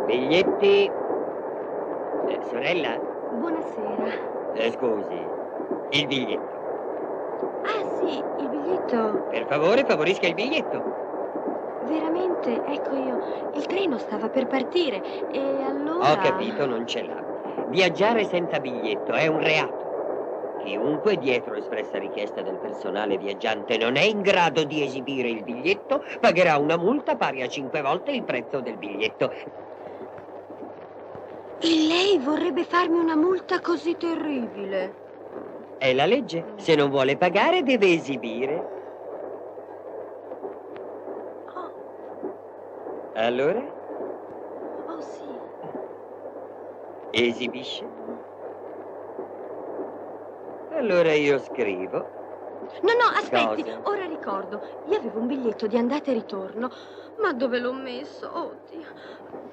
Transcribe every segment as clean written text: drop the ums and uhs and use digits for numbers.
Biglietti. Sorella? Buonasera. Scusi, il biglietto. Ah, sì, il biglietto. Per favore, favorisca il biglietto. Veramente? Ecco io. Il treno stava per partire e allora... Ho capito, non ce l'ha. Viaggiare senza biglietto è un reato. Chiunque, dietro espressa richiesta del personale viaggiante, non è in grado di esibire il biglietto, pagherà una multa pari a 5 volte il prezzo del biglietto. E lei vorrebbe farmi una multa così terribile? È la legge. Se non vuole pagare, deve esibire. Oh. Allora? Oh, sì. Esibisce? Allora io scrivo. No, aspetti, Cosa? ora ricordo. Io avevo un biglietto di andata e ritorno. Ma dove l'ho messo? Oddio.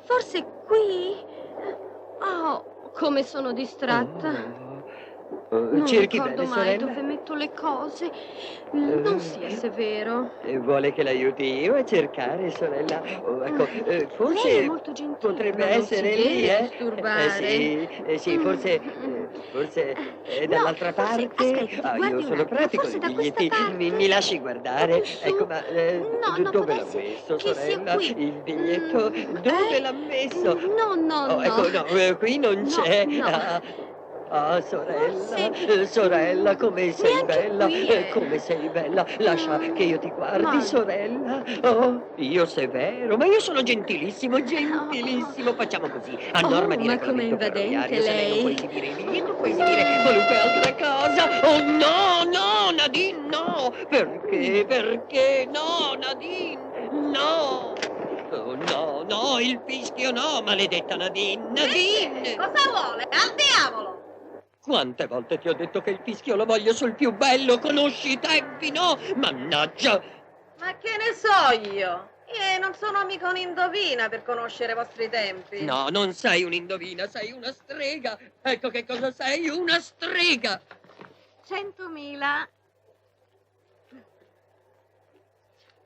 Forse qui? Oh, come sono distratta. Non Cerchi ricordo bene, mai sorella. dove metto le cose. Non sia severo. Vuole che l'aiuti io a cercare, sorella? Ecco, forse Lei è molto gentile. potrebbe ma non essere si lì, deve disturbare. Sì, forse No, dall'altra forse, parte. aspetti, Io guardi un sono attimo, pratico, forse i da questa biglietti. parte? Mi lasci guardare. Più su? Ecco, ma No, può dove l'ha darsi messo, che sia sorella? qui. Il biglietto? Dove l'ha messo? No. Ecco, no, qui non No, c'è. no. Sorella, Forse... sorella, come sei neanche bella, qui, come sei bella. Lascia che io ti guardi, Ma... sorella. Oh, io severo, ma io sono gentilissimo, Oh. gentilissimo. Facciamo così, a norma di ma com'è regolamento invadente ferroviario, se lei non può lei. esibire il biglietto, può esibire qualunque altra cosa. Oh, no, Nadine, no. Perché? No, Nadine, no. Oh, no, il fischio no, maledetta Nadine, Nadine! Cosa vuole? Al diavolo! Quante volte ti ho detto che il fischio lo voglio sul più bello, conosci i tempi, no? Mannaggia! Ma che ne so io? Io non sono mica un'indovina per conoscere i vostri tempi. No, non sei un'indovina, sei una strega! Ecco che cosa sei, una strega! 100.000.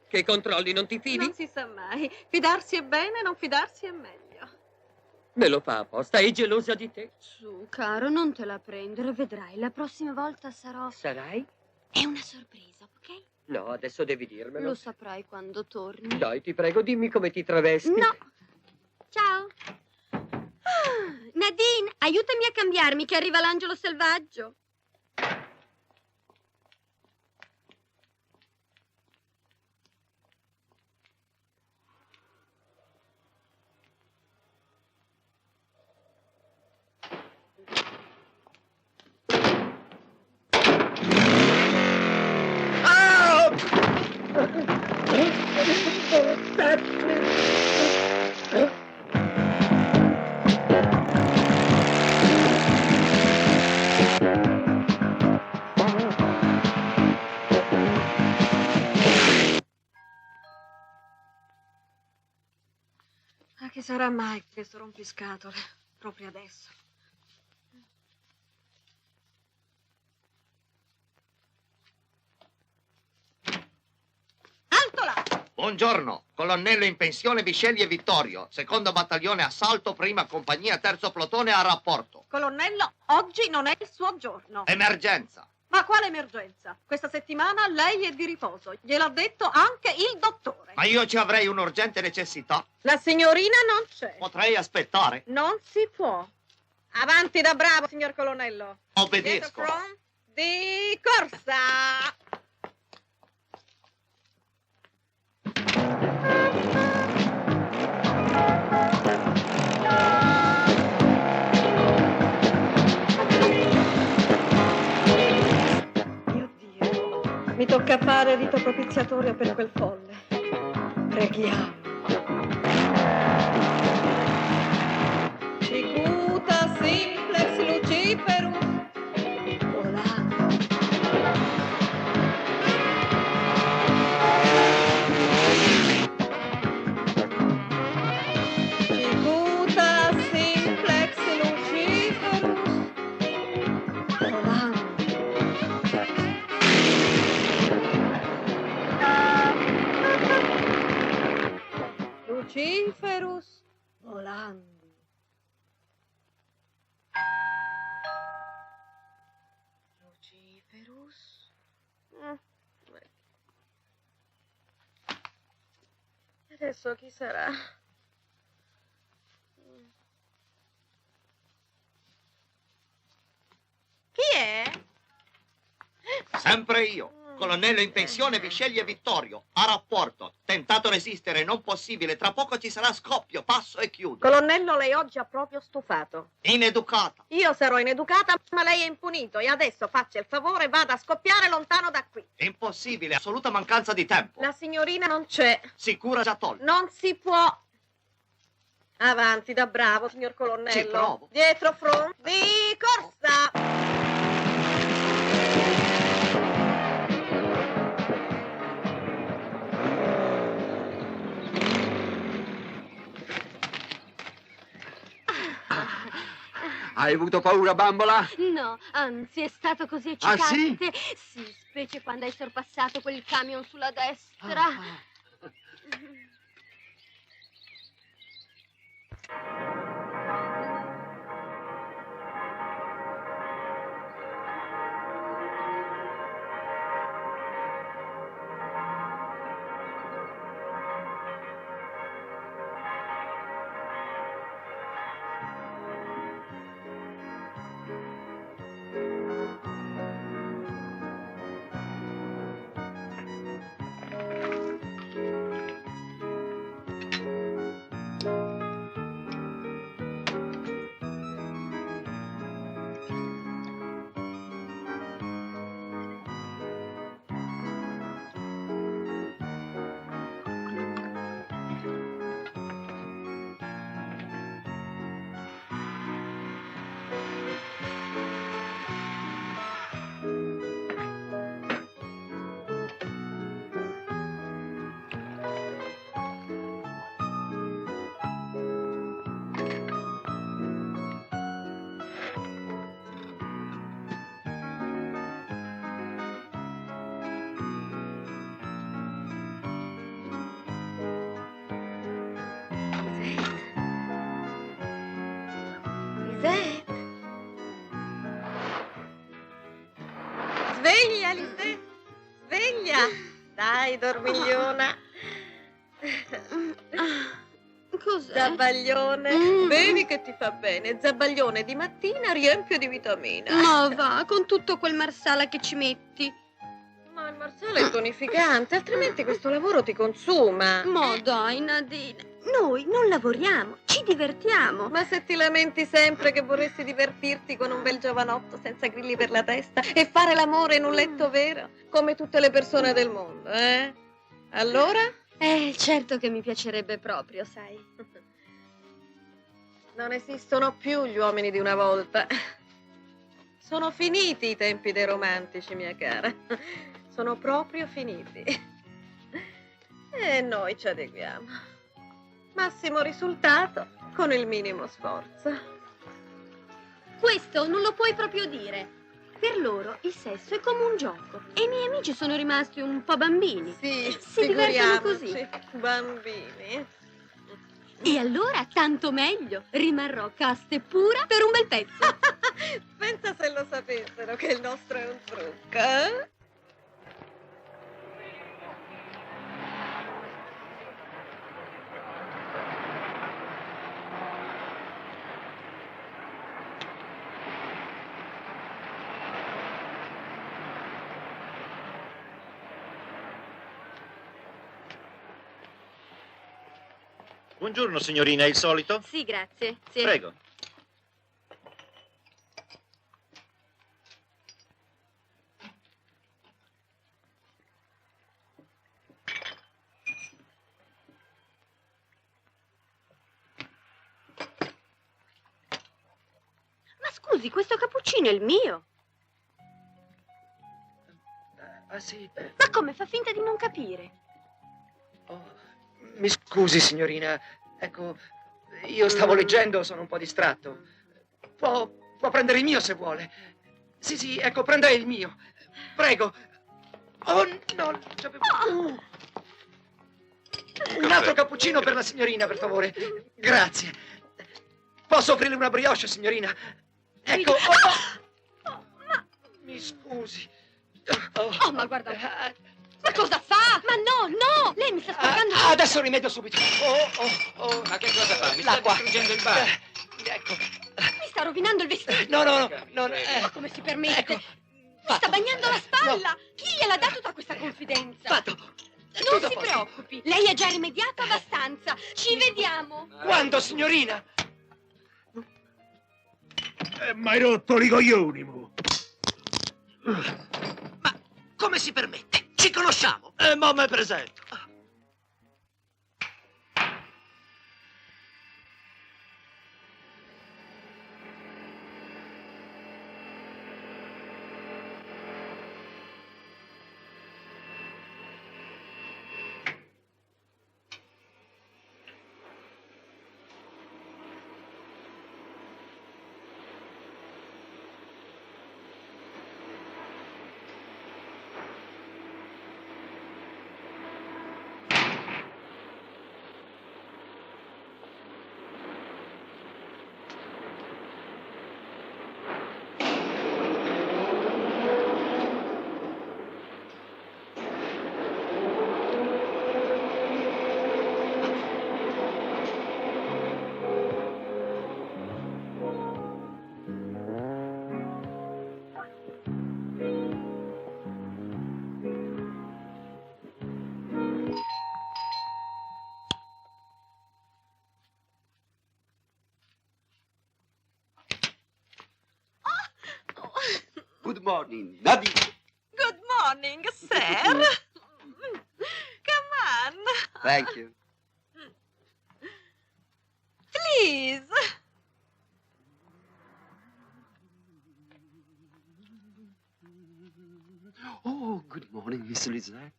Che controlli, non ti fidi? Non si sa mai. Fidarsi è bene, non fidarsi è meglio. Me lo fa apposta, è gelosa di te. Su, caro, non te la prendere, vedrai. La prossima volta sarò... Sarai? È una sorpresa, ok? No, adesso devi dirmelo. Lo saprai quando torni. Dai, ti prego, dimmi come ti travesti. No. Ciao. Nadine, aiutami a cambiarmi che arriva l'angelo selvaggio. Ma che sarà mai questo rompiscatole? Proprio adesso. Alto là! Buongiorno, colonnello in pensione Visceglie Vittorio, secondo battaglione assalto, prima compagnia, terzo plotone a rapporto. Colonnello, oggi non è il suo giorno. Emergenza. Ma quale emergenza? Questa settimana lei è di riposo. Gliel'ha detto anche il dottore. Ma io ci avrei un'urgente necessità. La signorina non c'è. Potrei aspettare? Non si può. Avanti da bravo, signor colonnello. Obbedisco. Get from di corsa. Mio Dio, mi tocca fare rito propiziatorio per quel folle. Preghiamo. Cicuta simplex luciferum. Volando. Cicuta simplex luciferus. Volando. Luciferus volandi. Luciferus. Adesso chi sarà? Chi è? Sempre io, colonnello in pensione Visceglie Vittorio, a rapporto. Tentato resistere, non possibile, tra poco ci sarà scoppio, passo e chiudo. Colonnello, lei oggi ha proprio stufato. Ineducata. Io sarò ineducata, ma lei è impunito. E adesso faccia il favore e vada a scoppiare lontano da qui. Impossibile, assoluta mancanza di tempo. La signorina non c'è. Sicura già tolta. Non si può. Avanti da bravo, signor colonnello. Ci provo. Dietro front di corsa. Hai avuto paura, bambola? No, anzi, è stato così Ah, sì? eccitante. Sì, specie quando hai sorpassato quel camion sulla destra. Lisette. Sveglia, Lisette. Sveglia. Dai, dormigliona. Cos'è? Zabbaglione. Bevi che ti fa bene. Zabbaglione di mattina riempio di vitamina. Ma va, con tutto quel marsala che ci metti. Ma il marsale è tonificante, altrimenti questo lavoro ti consuma. Ma dai, Nadine, noi non lavoriamo, ci divertiamo. Ma se ti lamenti sempre che vorresti divertirti con un bel giovanotto senza grilli per la testa e fare l'amore in un letto vero, come tutte le persone del mondo, eh? Allora? Certo che mi piacerebbe proprio, sai. Non esistono più gli uomini di una volta. Sono finiti i tempi dei romantici, mia cara. Sono proprio finiti. E noi ci adeguiamo. Massimo risultato con il minimo sforzo. Questo non lo puoi proprio dire. Per loro il sesso è come un gioco e i miei amici sono rimasti un po' bambini. Sì, Si divertono così. figuriamoci, bambini. E allora tanto meglio. Rimarrò casta e pura per un bel pezzo. Pensa se lo sapessero che il nostro è un trucco, eh? Buongiorno signorina, è il solito? Sì, grazie. Sì. Prego. Ma scusi, questo cappuccino è il mio. Ah, sì. Ma come fa finta di non capire? Oh, mi scusi, signorina. Ecco, io stavo leggendo, sono un po' distratto. Può prendere il mio se vuole. Sì, ecco, prenda il mio. Prego. Oh, no, c'avevo... Un altro cappuccino per la signorina, per favore. Grazie. Posso offrirle una brioche, signorina? Ecco. Mi scusi. Oh, ma guarda. Ma cosa fa? Ma no! Lei mi sta sporcando. Adesso rimedio subito. Ma che cosa fa? Mi L'acqua. sta distruggendo il bar. Ecco. Mi sta rovinando il vestito. No. Ma come si permette? Ecco. Mi sta bagnando la spalla. Chi gliel'ha dato tutta questa confidenza? Fatto. Non Tutto si a posto. preoccupi. Lei ha già rimediato abbastanza. Ci vediamo. Quando, signorina? M'hai rotto i coglioni, mo. Ma come si permette? Ci conosciamo. Mo me presento. Good morning, Nadine. Good morning, sir. Come on. Thank you. Please. Oh, good morning, Miss Lisette.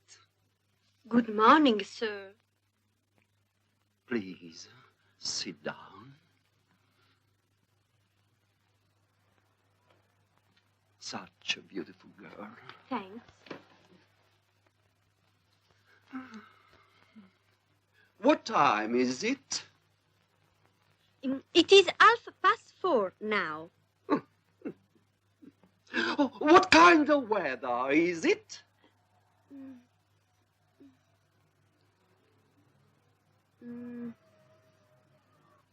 Good morning, sir. Please, sit down. Such a beautiful girl. Thanks. What time is it? It is 4:30 now. Oh, what kind of weather is it?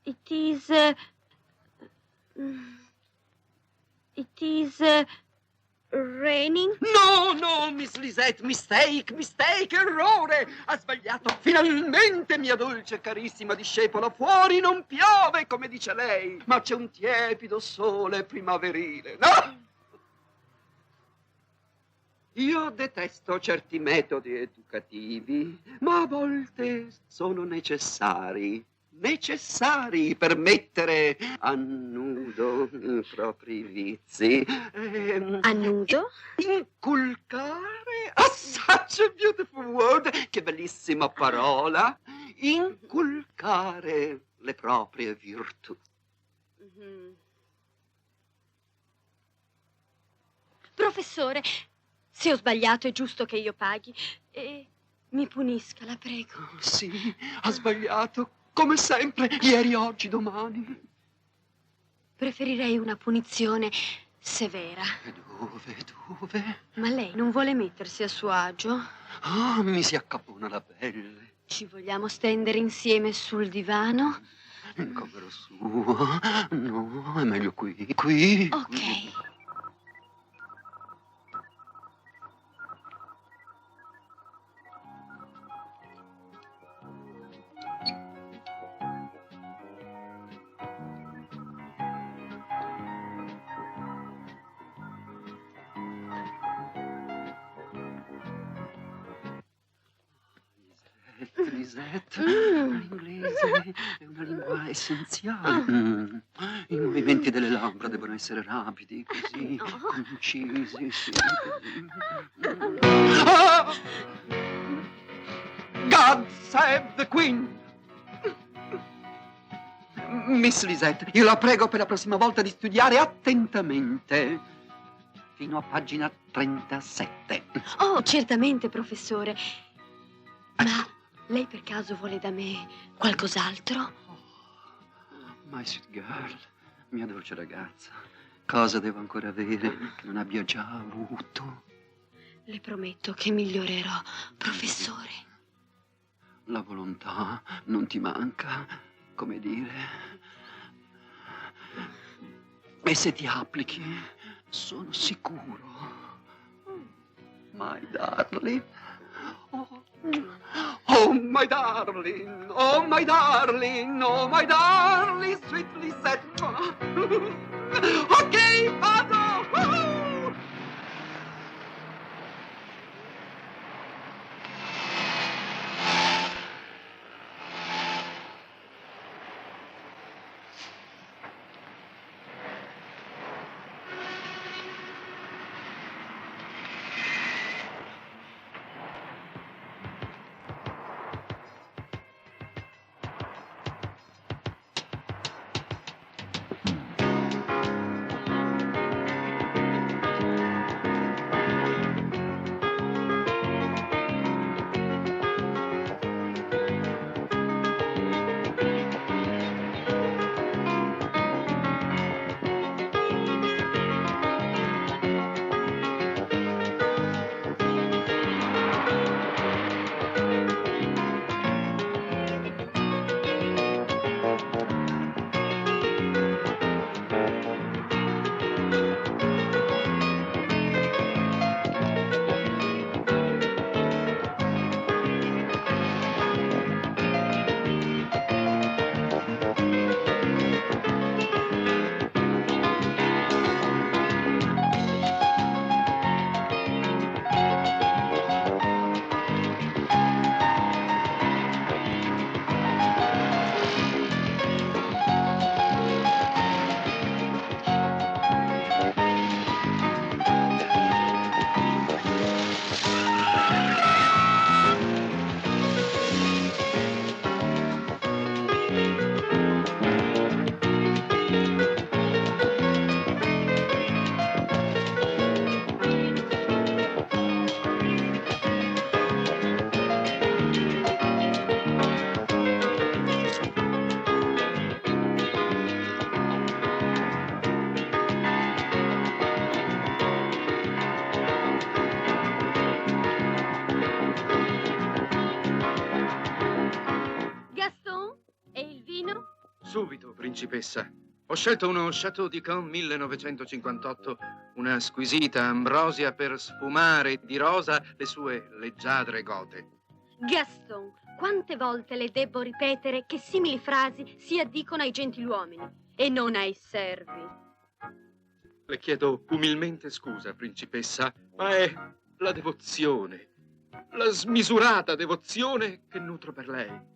It is... it is... raining? No, Miss Lisette, mistake, errore! Ha sbagliato. Finalmente, mia dolce e carissima discepola, fuori non piove, come dice lei, ma c'è un tiepido sole primaverile, no? Io detesto certi metodi educativi, ma a volte sono necessari per mettere a nudo i propri vizi. A nudo? Inculcare, such a beautiful word, che bellissima parola, inculcare le proprie virtù. Professore, se ho sbagliato è giusto che io paghi e mi punisca, la prego. Sì, ha sbagliato, come sempre, ieri, oggi, domani. Preferirei una punizione severa. E dove? Ma lei non vuole mettersi a suo agio? Ah, mi si accapona la pelle. Ci vogliamo stendere insieme sul divano? In camera sua? No, è meglio qui. Qui. Ok. Lisette, l'inglese è una lingua essenziale. I movimenti delle labbra devono essere rapidi, così, concisi, sì, così. God save the Queen! Miss Lisette, io la prego per la prossima volta di studiare attentamente, fino a pagina 37. Oh, certamente, professore. Ma lei per caso vuole da me qualcos'altro? My sweet girl, mia dolce ragazza, cosa devo ancora avere che non abbia già avuto? Le prometto che migliorerò, professore. La volontà non ti manca, come dire. E se ti applichi, sono sicuro. My darling. Oh, my darling, oh, my darling, oh, my darling, sweet Lisette. Ok, vado! Woohoo! Subito, principessa. Ho scelto uno Chateau d'Yquem 1958, una squisita ambrosia per sfumare di rosa le sue leggiadre gote. Gaston, quante volte le debbo ripetere che simili frasi si addicono ai gentiluomini e non ai servi? Le chiedo umilmente scusa, principessa, ma è la devozione, la smisurata devozione che nutro per lei.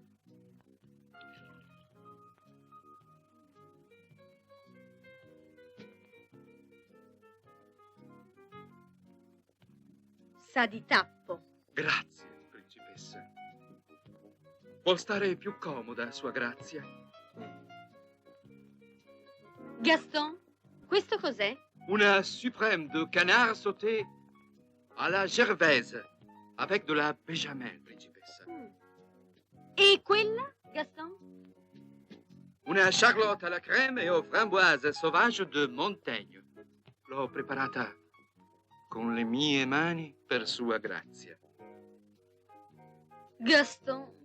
Sa di tappo. Grazie, principessa. Può stare più comoda, Sua Grazia. Gaston, questo cos'è? Una suprême de canard sauté à la gervaise, avec de la béchamel, principessa. E quella, Gaston? Una charlotte alla crème et aux framboises sauvages de Montaigne. L'ho preparata con le mie mani per Sua Grazia. Gaston.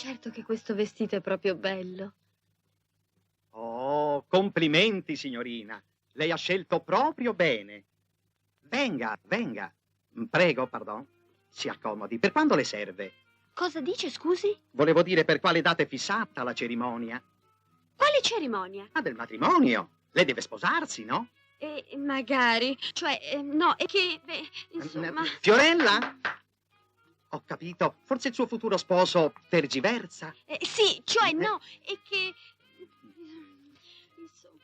Certo che questo vestito è proprio bello. Oh, complimenti, signorina. Lei ha scelto proprio bene. Venga, venga. Prego, pardon. Si accomodi. Per quando le serve? Cosa dice, scusi? Volevo dire per quale data è fissata la cerimonia. Quale cerimonia? Ah, del matrimonio. Lei deve sposarsi, no? Magari. Cioè, no, è che, beh, insomma... Fiorella? Ho capito. Forse il suo futuro sposo tergiversa? Sì, cioè no, è che... Insomma,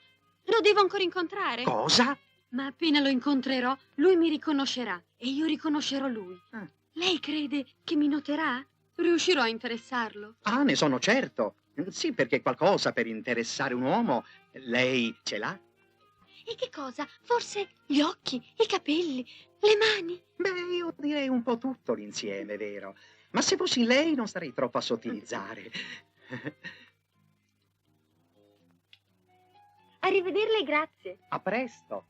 lo devo ancora incontrare. Cosa? Ma appena lo incontrerò, lui mi riconoscerà e io riconoscerò lui. Ah. Lei crede che mi noterà? Riuscirò a interessarlo? Ah, ne sono certo. Sì, perché qualcosa per interessare un uomo lei ce l'ha? E che cosa? Forse gli occhi, i capelli, le mani? Beh, io direi un po' tutto l'insieme, vero? Ma se fossi lei non starei troppo a sottilizzare. Arrivederle, grazie. A presto.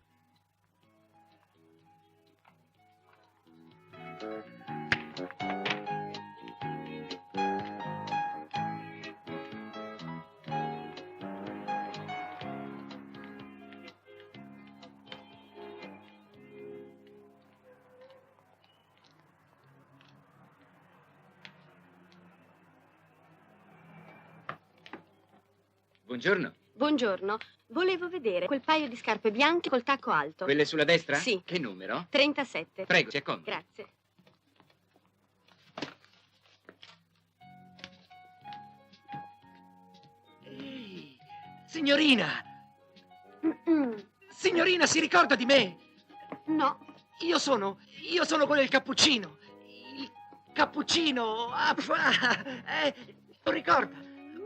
Buongiorno. Buongiorno. Volevo vedere quel paio di scarpe bianche col tacco alto. Quelle sulla destra? Sì. Che numero? 37. Prego, si accomodi. Grazie. Ehi, signorina! Mm-mm. Signorina, si ricorda di me? No. Io sono quello del cappuccino. Il cappuccino. Lo ricorda?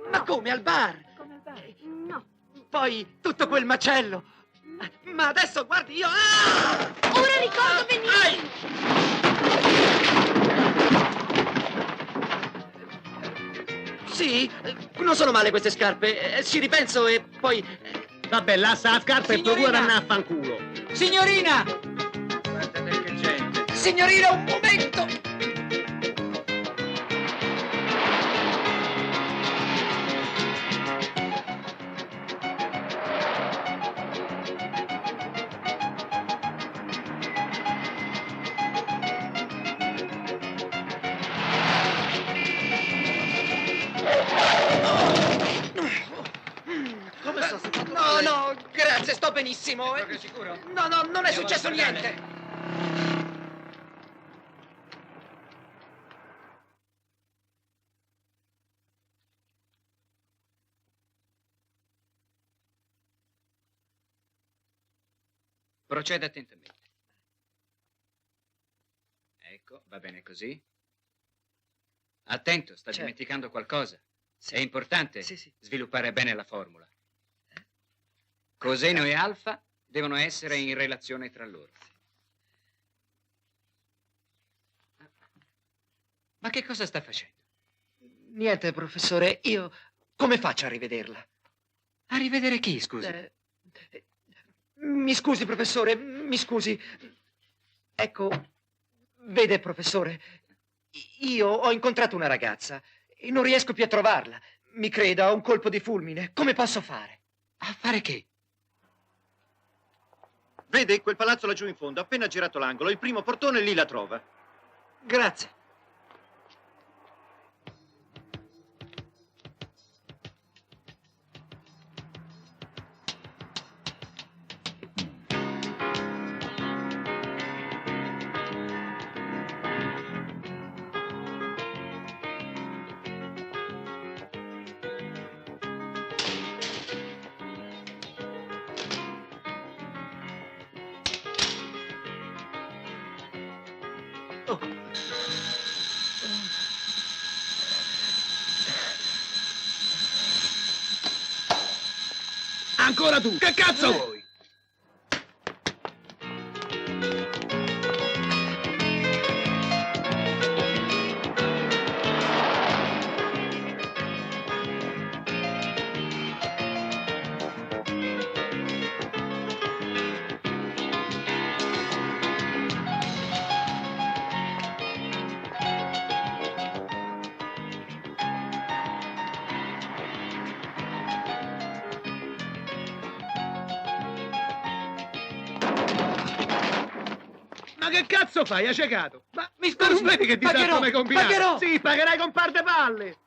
Ma come, al bar? Come va? No. Poi tutto quel macello. Ma adesso guardi io. Ora ricordo benissimo. Sì, non sono male queste scarpe. Ci ripenso e poi. Vabbè, lascia la scarpa e procura Signorina! a fanculo. Signorina! Guardate che gente. Signorina, un momento! Come sta? No, grazie, sto benissimo. Proprio sicuro? No, non è Andiamo successo a guardare. niente. Proceda attentamente. Ecco, va bene così. Attento, sta Certo. dimenticando qualcosa. Sì. È importante Sì. sviluppare bene la formula. Coseno e alfa devono essere in relazione tra loro. Ma che cosa sta facendo? Niente, professore, io come faccio a rivederla? A rivedere chi, scusi? Mi scusi, professore, mi scusi. Ecco, vede, professore, io ho incontrato una ragazza e non riesco più a trovarla. Mi creda, ho un colpo di fulmine. Come posso fare? A fare che? Vede quel palazzo laggiù in fondo, appena girato l'angolo, il primo portone lì la trova. Grazie. Ancora tu! Che cazzo vuoi? Ma che cazzo fai? Hai ciecato? Ma Mi non scusi, vedi che disastro pagherò, mi hai combinato? pagherò. Sì, pagherai con par de palle.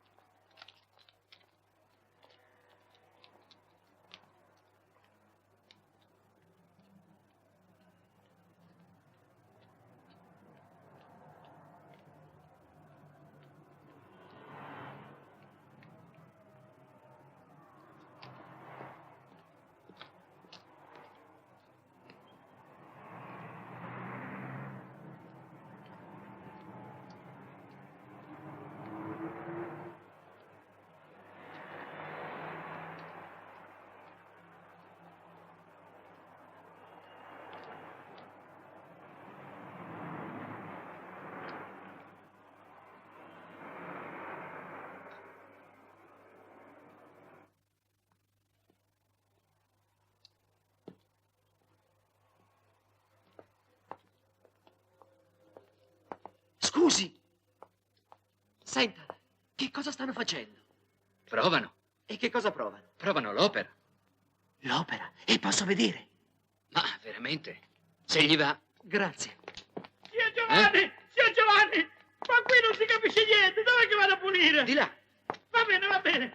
Scusi. Senta, che cosa stanno facendo? Provano. E che cosa provano? Provano l'opera. L'opera. E posso vedere? Ma veramente? Se gli va. Grazie. Zio Giovanni! Zio Giovanni! Ma qui non si capisce niente! Dov'è che vado a pulire? Di là. Va bene, va bene.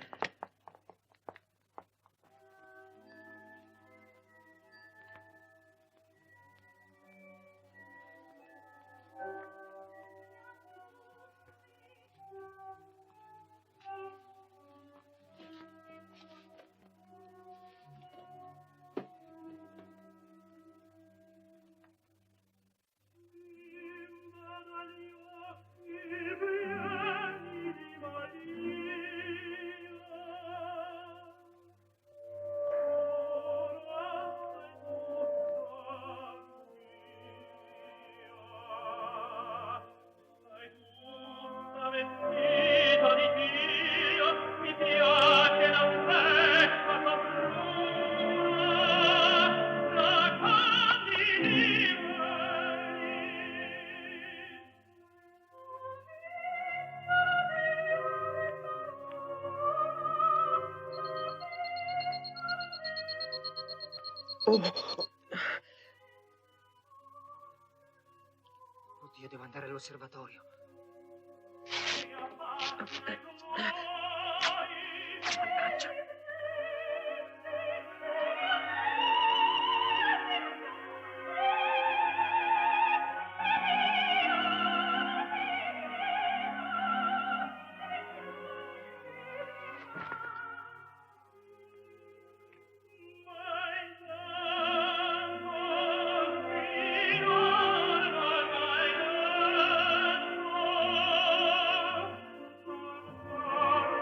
Oddio, devo andare all'osservatorio. Mannaggia. Oh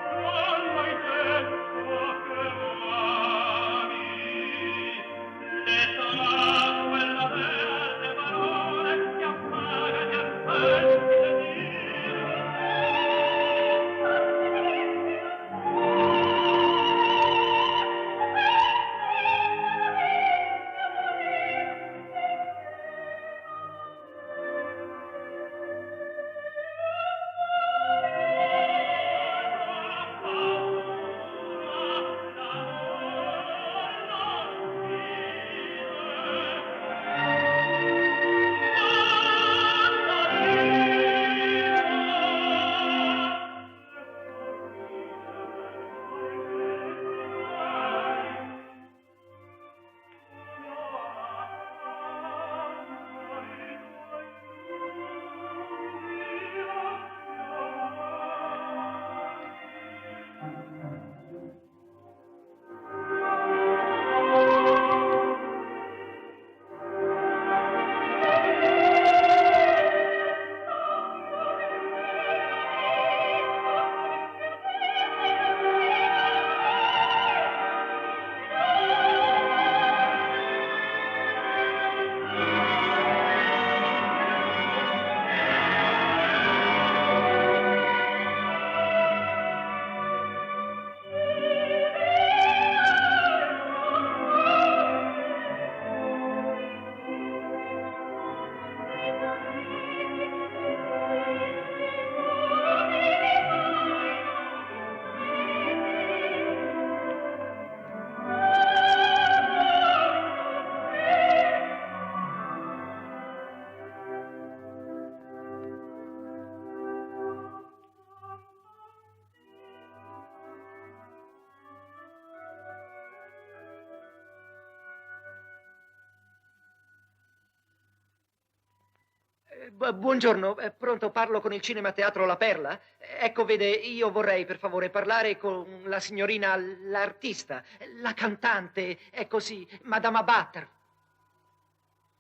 Buongiorno, pronto, parlo con il Cinema Teatro La Perla? Ecco, vede, io vorrei per favore parlare con la signorina, l'artista, la cantante, è così, Madama Butter.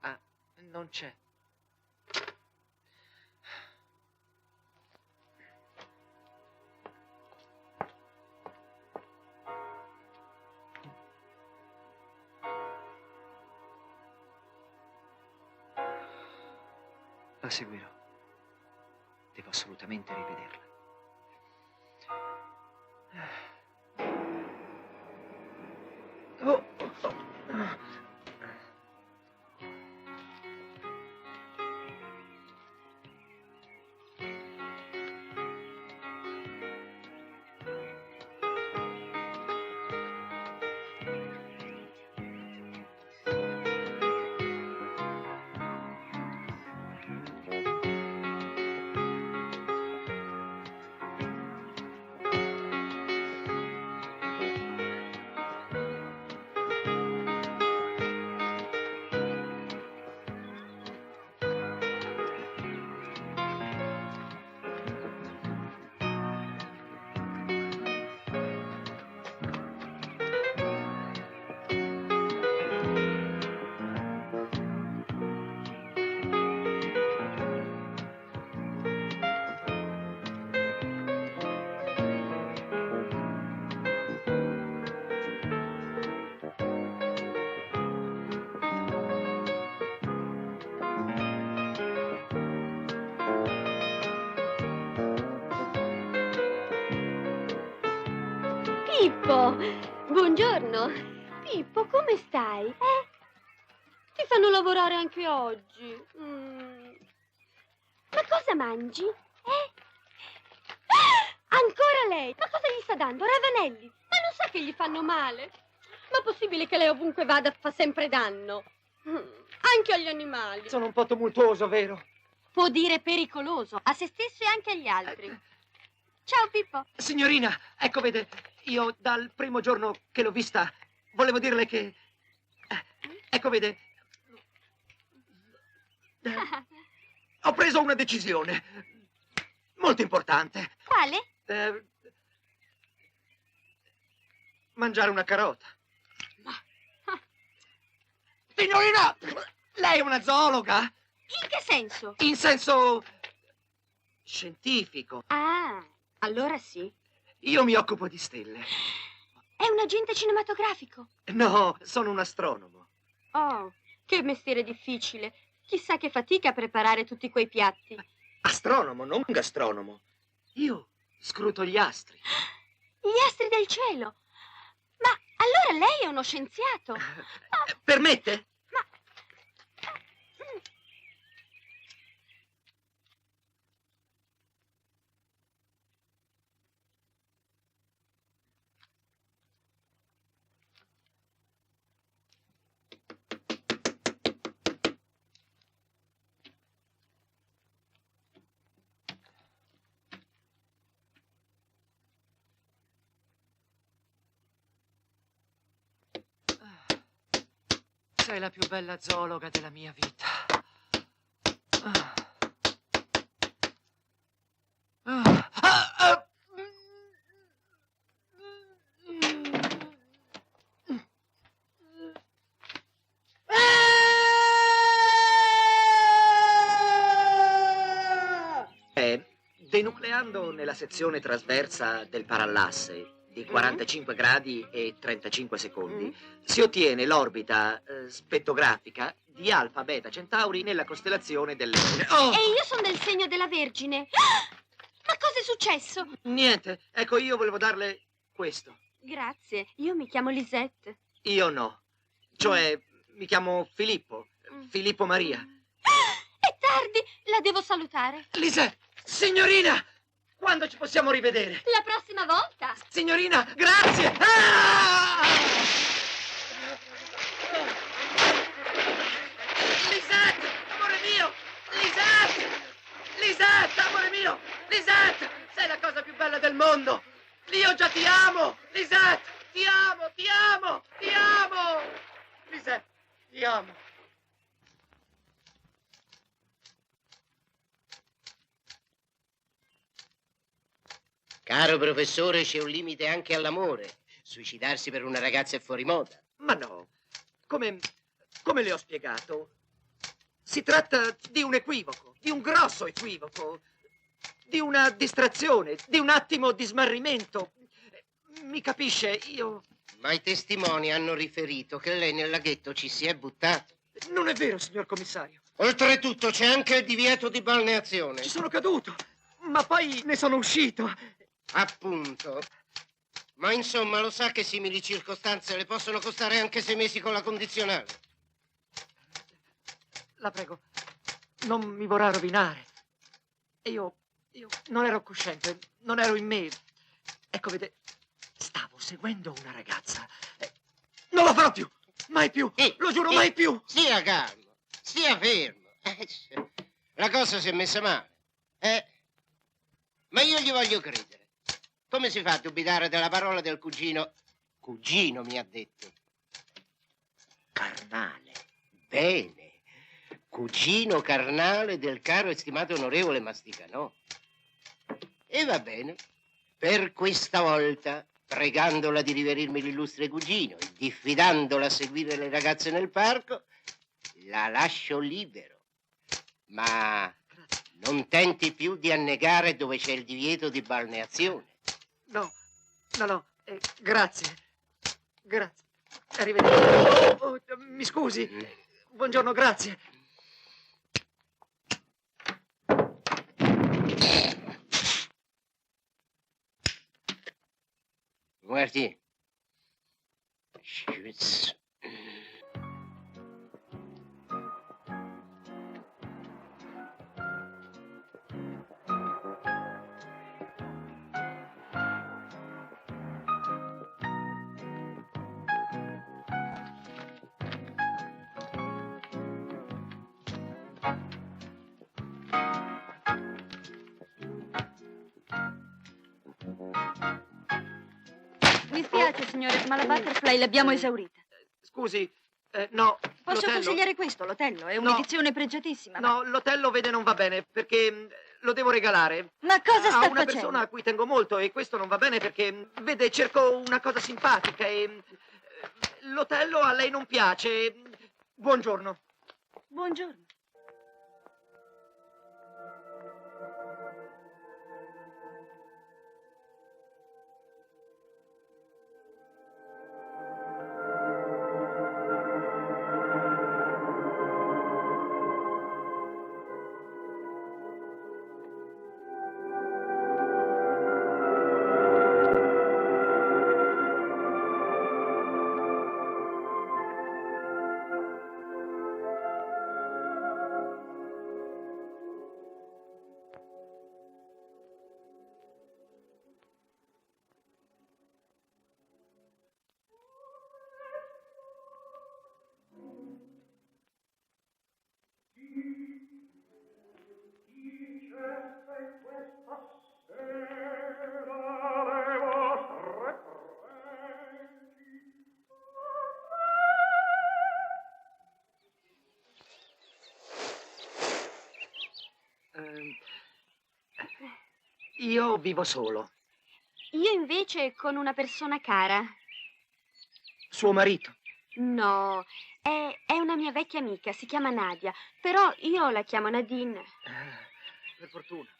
Ah, non c'è. La seguirò. Devo assolutamente rivederla. Oh, oh. Pippo, buongiorno. Pippo, come stai? Ti fanno lavorare anche oggi. Ma cosa mangi? Ancora lei? Ma cosa gli sta dando? Ravanelli? Ma non sa che gli fanno male? Ma è possibile che lei ovunque vada fa sempre danno? Anche agli animali. Sono un po' tumultuoso, vero? Può dire pericoloso, a se stesso e anche agli altri. Ciao, Pippo. Signorina, ecco, vede, io dal primo giorno che l'ho vista, volevo dirle che... ecco, vede... ho preso una decisione molto importante. Quale? Mangiare una carota. Signorina, lei è una zoologa? In che senso? In senso... scientifico. Ah, allora sì. Io mi occupo di stelle. È un agente cinematografico. No, sono un astronomo. Oh, che mestiere difficile. Chissà che fatica a preparare tutti quei piatti. Astronomo, non gastronomo. Io scruto gli astri. Gli astri del cielo. Ma allora lei è uno scienziato. Permette? Sei la più bella zoologa della mia vita. Denucleando nella sezione trasversa del parallasse di 45 gradi e 35 secondi, si ottiene l'orbita spettrografica di Alfa Beta Centauri nella costellazione del Leone. Oh! E io sono del segno della Vergine. Ma cosa è successo? Niente, ecco, io volevo darle questo. Grazie, io mi chiamo Lisette. Io no. Cioè, mi chiamo Filippo. Filippo Maria. È tardi, la devo salutare. Lisette! Signorina! Quando ci possiamo rivedere? La prossima volta. Signorina, grazie! Ah! Lisette, amore mio! Lisette! Lisette, amore mio! Lisette! Sei la cosa più bella del mondo! Io già ti amo! Lisette! Ti amo, ti amo, ti amo! Lisette, ti amo. Caro professore, c'è un limite anche all'amore. Suicidarsi per una ragazza è fuori moda. Ma no, come le ho spiegato, si tratta di un equivoco, di un grosso equivoco, di una distrazione, di un attimo di smarrimento. Mi capisce, io... Ma i testimoni hanno riferito che lei nel laghetto ci si è buttato. Non è vero, signor commissario. Oltretutto c'è anche il divieto di balneazione. Ci sono caduto, ma poi ne sono uscito. Appunto. Ma insomma, lo sa che simili circostanze le possono costare anche 6 mesi con la condizionale. La prego, non mi vorrà rovinare. Io non ero cosciente, non ero in me. Ecco, vede, stavo seguendo una ragazza. Non lo farò più, mai più, lo giuro, mai più. Stia calmo, stia fermo. La cosa si è messa male, Ma io gli voglio credere. Come si fa a dubitare della parola del cugino? Cugino, mi ha detto. Carnale. Bene. Cugino carnale del caro e stimato onorevole Masticanò. E va bene. Per questa volta, pregandola di riverirmi l'illustre cugino e diffidandola a seguire le ragazze nel parco, la lascio libero. Ma non tenti più di annegare dove c'è il divieto di balneazione. No, grazie. Grazie. Arrivederci. Oh, mi scusi. Buongiorno, grazie. Guardi. Schütz. Mi spiace, signore, ma la Butterfly l'abbiamo esaurita. Scusi, no. Posso l'Otello- consigliare questo, l'Otello? È No. un'edizione pregiatissima. No, l'Otello, vede, non va bene, perché lo devo regalare. Ma cosa sta a una facendo? persona a cui tengo molto, e questo non va bene perché, vede, cerco una cosa simpatica e... l'Otello a lei non piace. Buongiorno. Buongiorno. Io vivo solo. Io invece con una persona cara. Suo marito. No, è una mia vecchia amica, si chiama Nadia, però io la chiamo Nadine. Per fortuna.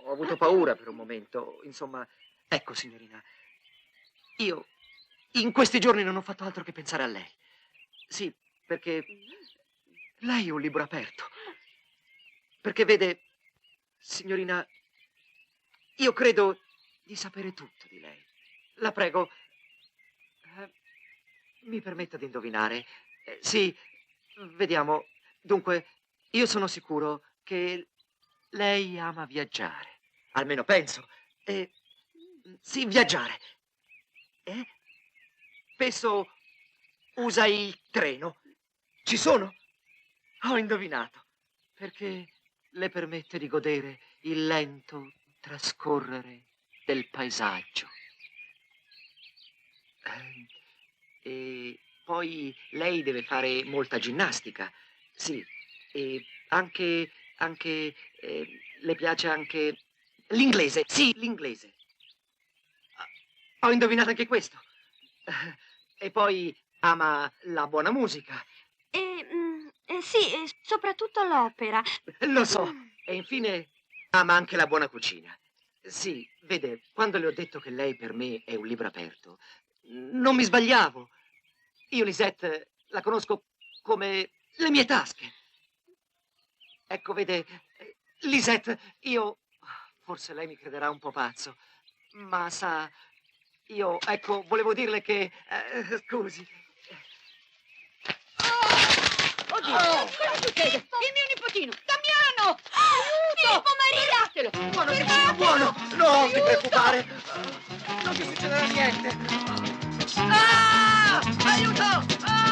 Ho avuto paura per un momento. Insomma, ecco, signorina. Io in questi giorni non ho fatto altro che pensare a lei. Sì, perché lei è un libro aperto. Perché vede, signorina, io credo di sapere tutto di lei. La prego, mi permetta di indovinare. Sì, vediamo. Dunque, io sono sicuro che lei ama viaggiare. Almeno penso. Sì, viaggiare. Spesso usa il treno. Ci sono? Ho indovinato. Perché le permette di godere il lento trascorrere del paesaggio. E poi lei deve fare molta ginnastica. Sì, e anche le piace anche l'inglese. Sì, l'inglese. Ho indovinato anche questo. E poi ama la buona musica. Sì, e soprattutto l'opera. Lo so. E infine ama anche la buona cucina. Sì, vede, quando le ho detto che lei per me è un libro aperto, non mi sbagliavo. Io Lisette la conosco come le mie tasche. Ecco, vede, Lisette, io... Forse lei mi crederà un po' pazzo, ma sa, io, ecco, volevo dirle che... scusi. Oddio, cosa succede? Il mio nipotino, Damiano! Aiuto! Filippo Maria! Buono, piccino, buono! Non ti preoccupare! Non ti succederà niente! Ah! Aiuto! Ah!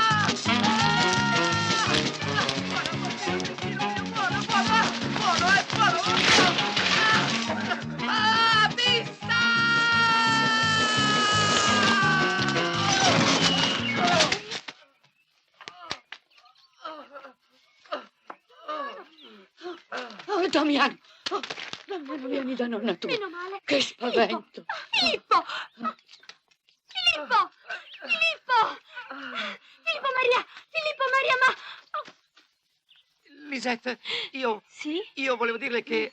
Oh, Damiano! Oh, Damiano, vieni da nonna tua. Meno male. Che spavento! Filippo! Filippo! Filippo! Filippo Maria! Filippo Maria, ma... Lisette, io... Sì? Io volevo dirle che...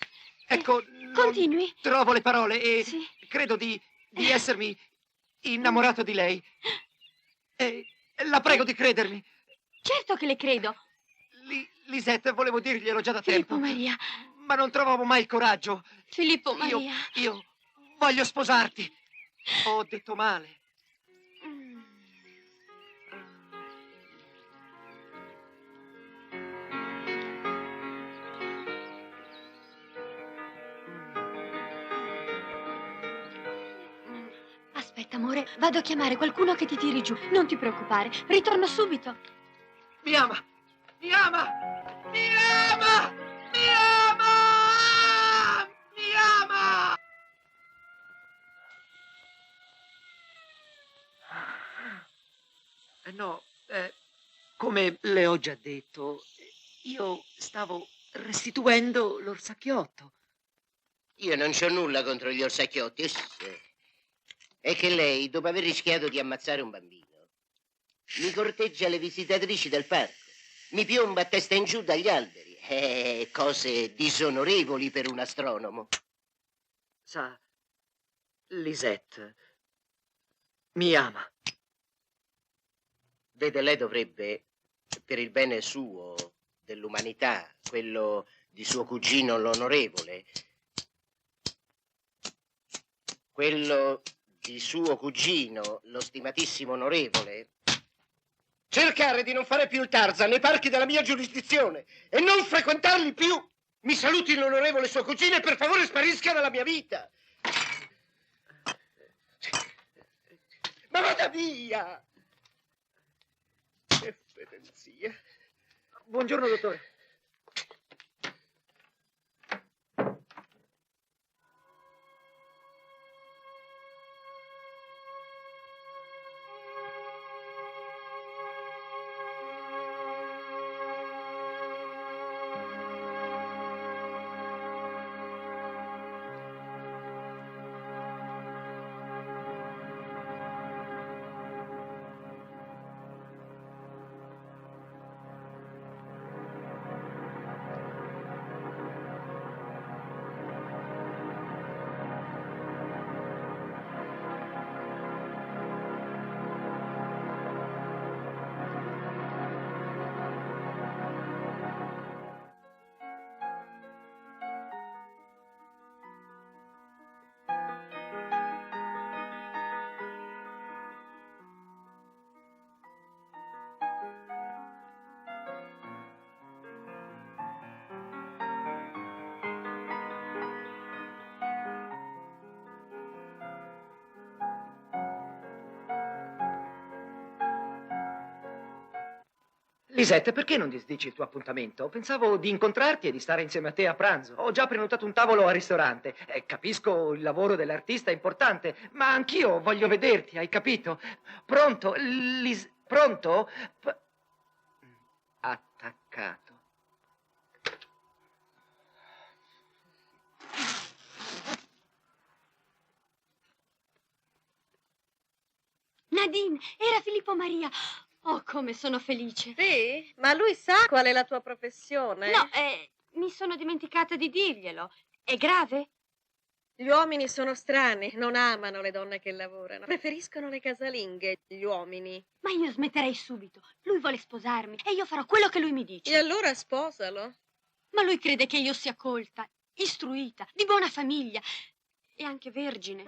Ecco, non Continui. trovo le parole e Sì. credo di essermi innamorato di lei. E la prego di credermi. Certo che le credo. Lisette, volevo dirglielo già da Filippo tempo. Maria. Ma non trovavo mai il coraggio. Filippo Maria. Io voglio sposarti. Ho detto male. Aspetta, amore, vado a chiamare qualcuno che ti tiri giù. Non ti preoccupare, ritorno subito. Mi ama! Mi ama! Mi ama! Mi ama! Mi ama! No, come le ho già detto, io stavo restituendo l'orsacchiotto. Io non c'ho nulla contro gli orsacchiotti. È che lei, dopo aver rischiato di ammazzare un bambino, mi corteggia le visitatrici del parco, mi piomba a testa in giù dagli alberi. Cose disonorevoli per un astronomo. Sa, Lisette mi ama. Vede, lei dovrebbe, per il bene suo, dell'umanità, quello di suo cugino l'onorevole, quello di suo cugino, lo stimatissimo onorevole, cercare di non fare più il Tarzan nei parchi della mia giurisdizione e non frequentarli più. Mi saluti l'onorevole suo cugino e per favore sparisca dalla mia vita. Ma vada via! Che fedenzia. Buongiorno, dottore. Lisette, perché non disdici il tuo appuntamento? Pensavo di incontrarti e di stare insieme a te a pranzo. Ho già prenotato un tavolo al ristorante. Capisco il lavoro dell'artista è importante, ma anch'io voglio vederti, hai capito? Pronto? Pronto? Attaccato. Nadine, era Filippo Maria. Oh, come sono felice. Sì? Ma lui sa qual è la tua professione? No, mi sono dimenticata di dirglielo. È grave? Gli uomini sono strani, non amano le donne che lavorano. Preferiscono le casalinghe, gli uomini. Ma io smetterei subito. Lui vuole sposarmi e io farò quello che lui mi dice. E allora sposalo. Ma lui crede che io sia colta, istruita, di buona famiglia e anche vergine.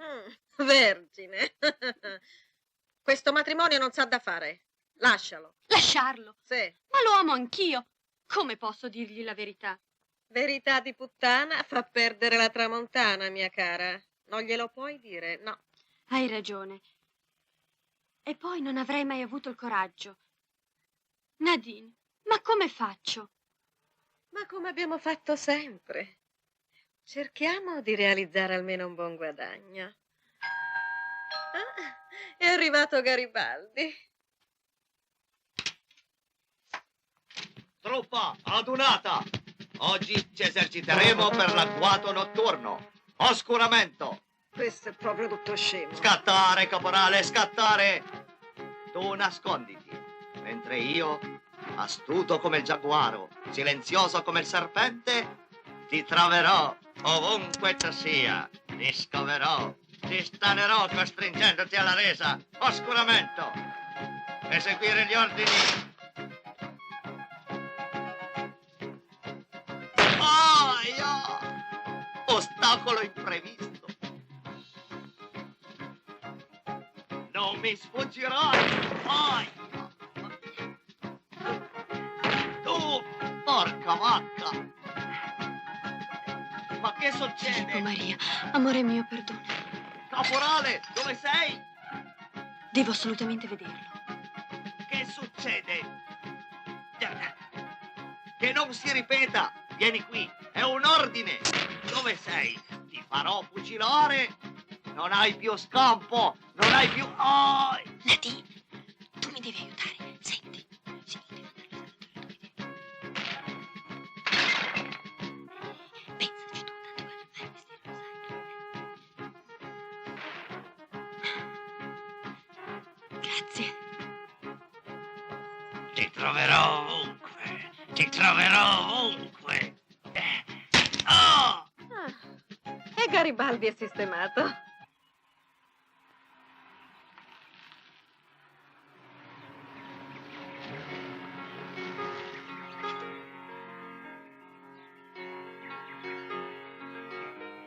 Vergine. Questo matrimonio non sa da fare. Lascialo. Lasciarlo? Sì. Ma lo amo anch'io. Come posso dirgli la verità? Verità di puttana fa perdere la tramontana, mia cara. Non glielo puoi dire, no. Hai ragione. E poi non avrei mai avuto il coraggio. Nadine, ma come faccio? Ma come abbiamo fatto sempre. Cerchiamo di realizzare almeno un buon guadagno. Ah, è arrivato Garibaldi. Truppa adunata! Oggi ci eserciteremo per l'agguato notturno. Oscuramento! Questo è proprio tutto scemo. Scattare, caporale, scattare! Tu nasconditi, mentre io, astuto come il giaguaro, silenzioso come il serpente, ti troverò ovunque tu sia. Ti scoverò, ti stanerò costringendoti alla resa. Oscuramento! Eseguire gli ordini. Ostacolo imprevisto. Non mi sfuggirai. Tu, porca vacca. Ma che succede? Filippo Maria, amore mio, perdona. Caporale, dove sei? Devo assolutamente vederlo. Che succede? Che non si ripeta. Vieni qui, è un ordine. Dove sei? Ti farò fucilare. Non hai più scampo, non hai più... Oh! Nadine, tu mi devi aiutare. Senti, se devi pensaci tu, tanto vale fare il mestiere, lo sai. Grazie. Ti troverò ovunque, ti troverò ovunque. Oh! E Garibaldi è sistemato.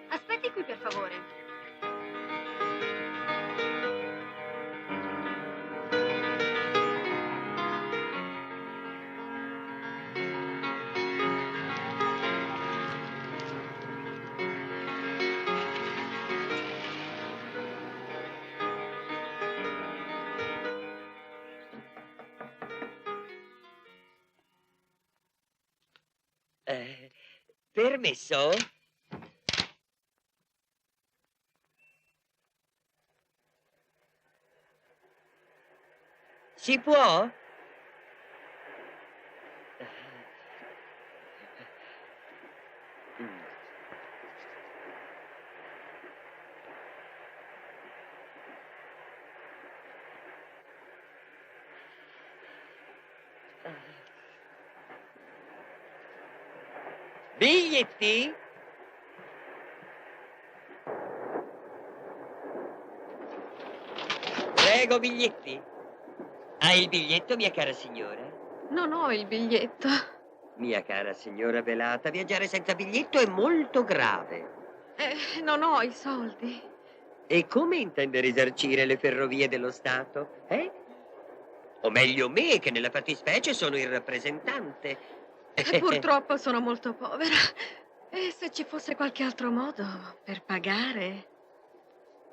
Aspetti qui, per favore. Permesso? Si può? Biglietti? Prego, biglietti. Hai il biglietto, mia cara signora? Non ho il biglietto. Mia cara signora Velata, viaggiare senza biglietto è molto grave. Non ho i soldi. E come intende risarcire le ferrovie dello Stato, eh? O meglio me, che nella fattispecie sono il rappresentante. Purtroppo sono molto povera. E se ci fosse qualche altro modo per pagare?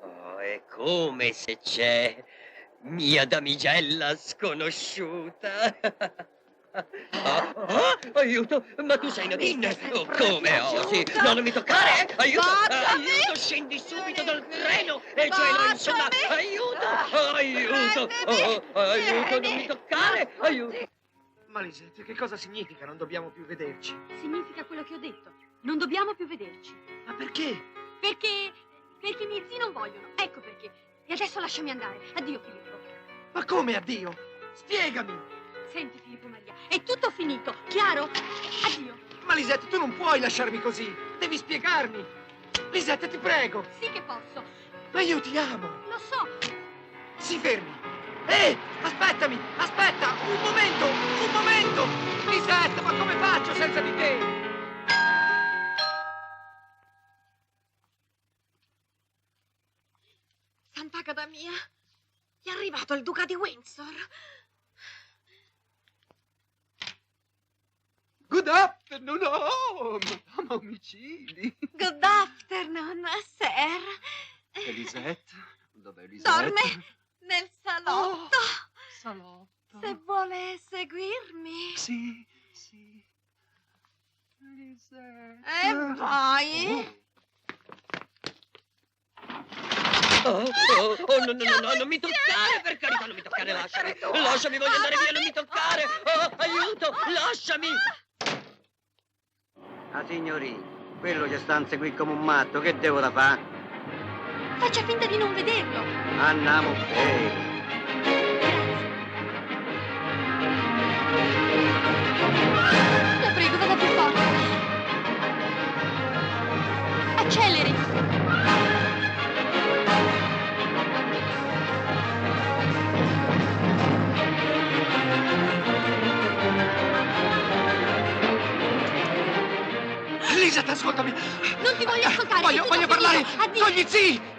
Oh, e come se c'è, mia damigella sconosciuta. Aiuto, ma tu sei Nadine. Oh, come osi? No, non mi toccare, aiuto. Aiuto, scendi subito dal treno e il cielo, insomma. Aiuto, aiuto. Aiuto, non mi toccare, aiuto. Ma Lisette, che cosa significa non dobbiamo più vederci? Significa quello che ho detto. Non dobbiamo più vederci. Ma perché? Perché i miei zii non vogliono. Ecco perché. E adesso lasciami andare. Addio, Filippo. Ma come addio? Spiegami! Senti, Filippo Maria, è tutto finito, chiaro? Addio. Ma Lisette, tu non puoi lasciarmi così! Devi spiegarmi! Lisette, ti prego! Sì che posso. Ma io ti amo! Lo so. Si fermi! Aspettami! Aspetta! Un momento! Lisette, ma come faccio senza di te? Sant'Agata mia, è arrivato il duca di Windsor. Good afternoon, oh, Madama Omicidi. Good afternoon, sir. Elisette? Dov'è Elisette? Dorme nel salotto. Salotto. Se vuole seguirmi. Sì. Elisette. E vai. Oh, no, non mi toccare, per carità, non mi toccare, lasciami. Lasciami, voglio andare via, non mi toccare. Oh, aiuto, lasciami. Ah, signorina, quello ci stanze qui come un matto, che devo da fare? Faccia finta di non vederlo. Andiamo bene. La prego, vada più forte. Acceleri. Lisette, ascoltami! Non ti voglio ascoltare. Voglio parlare con gli zii!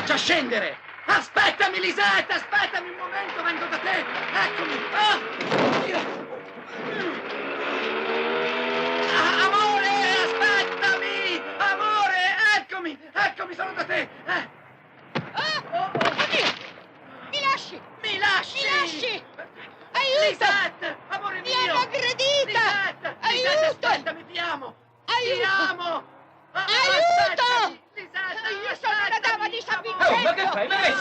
Faccia scendere! Aspettami, Lisette! Aspettami un momento, vengo da te! Eccomi! Amore, aspettami! Amore, eccomi! Eccomi, sono da te! Oddio! Mi lasci! Mi lasci! Mi lasci! Aiuto! Lisette! Amore mio! Mi hanno aggredita! Lisette! Aiuto! Lisette, aspettami, ti amo! Aiuto! Ti amo! Aiuto! Lisette! Io sono la dama di San Vincenzo! Oh, ma che fai? Ma che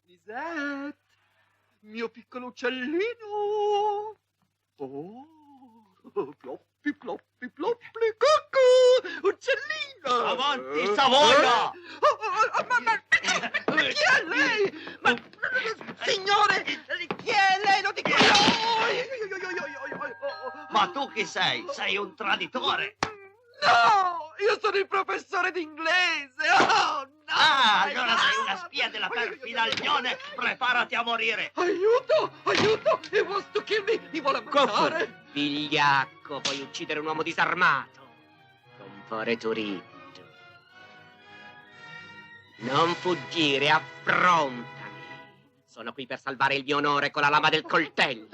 Lisette, mio piccolo uccellino. Oh, ploppi, ploppi, ploppi, cucù, uccellino. Avanti, Savoia! Ma chi è lei? Ma, signore, chi è lei? Non ti Ma tu chi sei? Sei un traditore! No! Io sono il professore d'inglese! Oh, no! Ah, allora sei una spia della perfida Albione! Preparati a morire! Aiuto! Aiuto! He wants to kill me! Mi vuole ammazzare! Vigliacco, puoi uccidere un uomo disarmato. Non fare turitto. Non fuggire, affrontami. Sono qui per salvare il mio onore con la lama del coltello.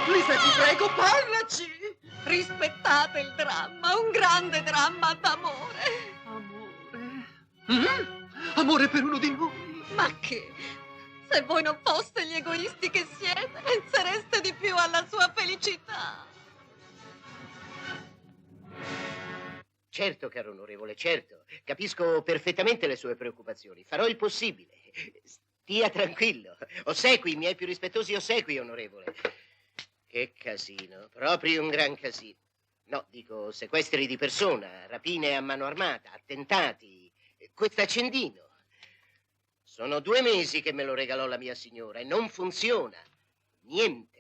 Lisa, ti prego, parlaci! Rispettate il dramma, un grande dramma d'amore. Amore? Amore per uno di noi? Ma che? Se voi non foste gli egoisti che siete, pensereste di più alla sua felicità. Certo, caro onorevole, certo. Capisco perfettamente le sue preoccupazioni. Farò il possibile. Stia tranquillo. Ossequi, i miei più rispettosi ossequi, onorevole. Che casino, proprio un gran casino. No, dico sequestri di persona, rapine a mano armata, attentati, quest'accendino. Sono 2 mesi che me lo regalò la mia signora e non funziona. Niente.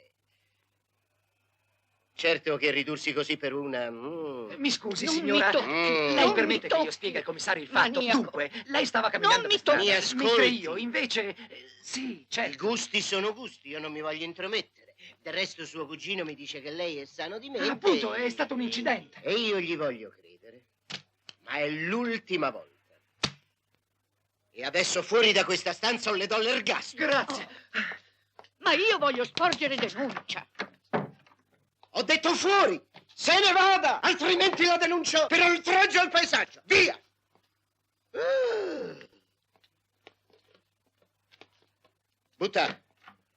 Certo che ridursi così per una... Mi scusi, Non signora. mi tocchi, Lei non permette mi che io tocchi. spieghi al commissario il fatto? Maniaco. Dunque, lei stava camminando Non per mi strada, tocchi. Mi mentre ascolti. io, invece... sì, I certo. gusti sono gusti, io non mi voglio intromettere. Del resto suo cugino mi dice che lei è sano di mente. Appunto, è stato un incidente. E io gli voglio credere. Ma è l'ultima volta. E adesso fuori da questa stanza o le do l'ergastolo. Grazie. Ma io voglio sporgere denuncia. Ho detto fuori! Se ne vada! Altrimenti la denuncio per oltraggio al paesaggio! Via! Butta,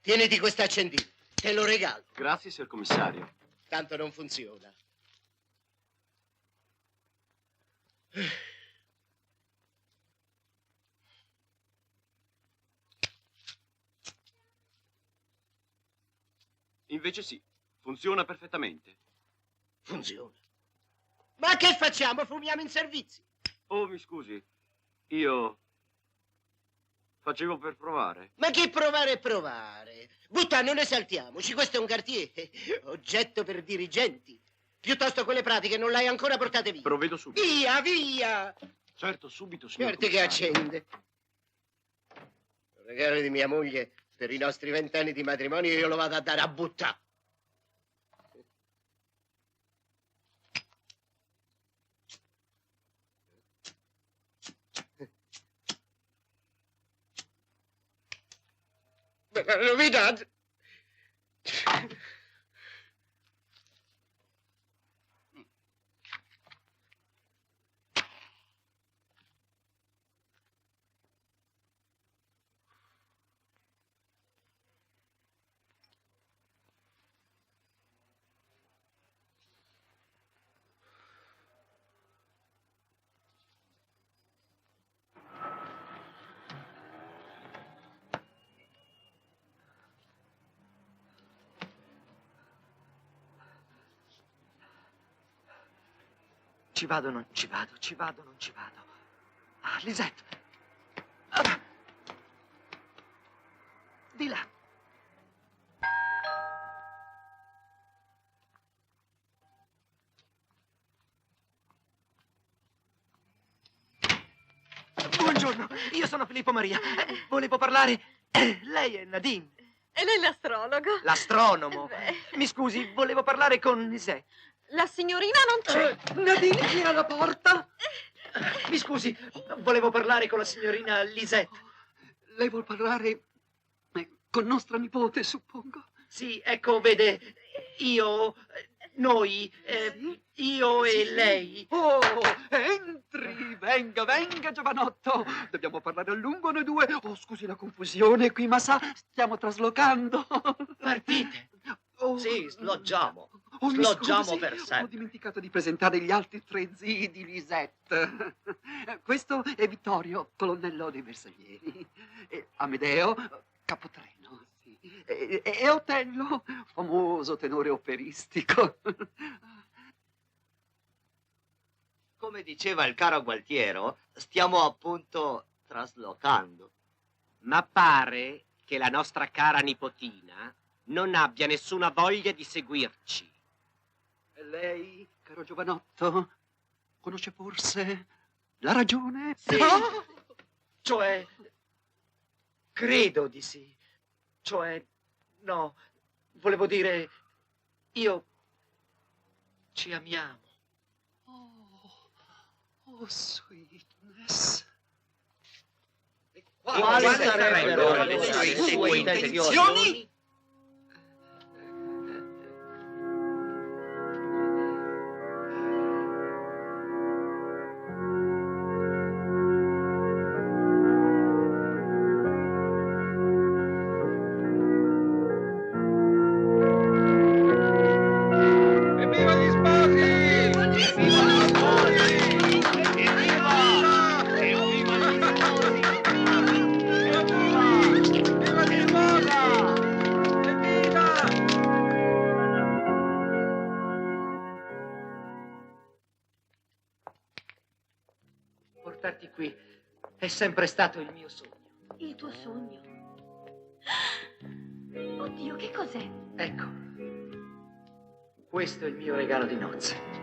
tieniti quest'accendino. Te lo regalo. Grazie, signor commissario. Tanto non funziona. Invece sì, funziona perfettamente. Funziona. Ma che facciamo? Fumiamo in servizi. Oh, mi scusi, io facevo per provare. Ma che provare e provare? Butta, non esaltiamoci, questo è un quartier, oggetto per dirigenti. Piuttosto quelle pratiche non l'hai ancora portate via. Provvedo subito. Via, via! Certo, subito, signor Certo che commissario. accende. Il regalo di mia moglie per i nostri 20 anni di matrimonio io lo vado a dare a buttare. Novità. Ci vado, non ci vado, ci vado, non ci vado. Ah, Lisette. Ah. Di là. Buongiorno, io sono Filippo Maria. Volevo parlare... lei è Nadine. E lei è l'astrologo? L'astronomo. Mi scusi, volevo parlare con Lisette. La signorina non c'è. Nadine, chi è alla porta? Mi scusi, volevo parlare con la signorina Lisette. Lei vuol parlare con nostra nipote, suppongo. Sì, ecco, vede, noi, io e lei. Oh, entri, venga, giovanotto. Dobbiamo parlare a lungo noi due. Oh, scusi la confusione qui, ma sa, stiamo traslocando. Partite. Oh. Sì, sloggiamo. Oh, mi Sloggiamo scusi, per ho sempre. dimenticato di presentare gli altri 3 zii di Lisette. Questo è Vittorio, colonnello dei Bersaglieri. E Amedeo, capotreno. Sì. E Otello, famoso tenore operistico. Come diceva il caro Gualtiero, stiamo appunto traslocando. Ma pare che la nostra cara nipotina non abbia nessuna voglia di seguirci. E lei, caro giovanotto, conosce forse la ragione? Sì. Cioè, credo di sì. Cioè, no, volevo dire, io ci amiamo. Oh, sweetness. Quali sarebbero le sue intenzioni? Evviva gli sposi! Evviva gli sposi! Evviva! Evviva gli sposi! Evviva gli sposa! Evviva! Portarti qui è sempre stato il mio sogno. Il tuo sogno? Oddio, che cos'è? Ecco, questo è il mio regalo di nozze.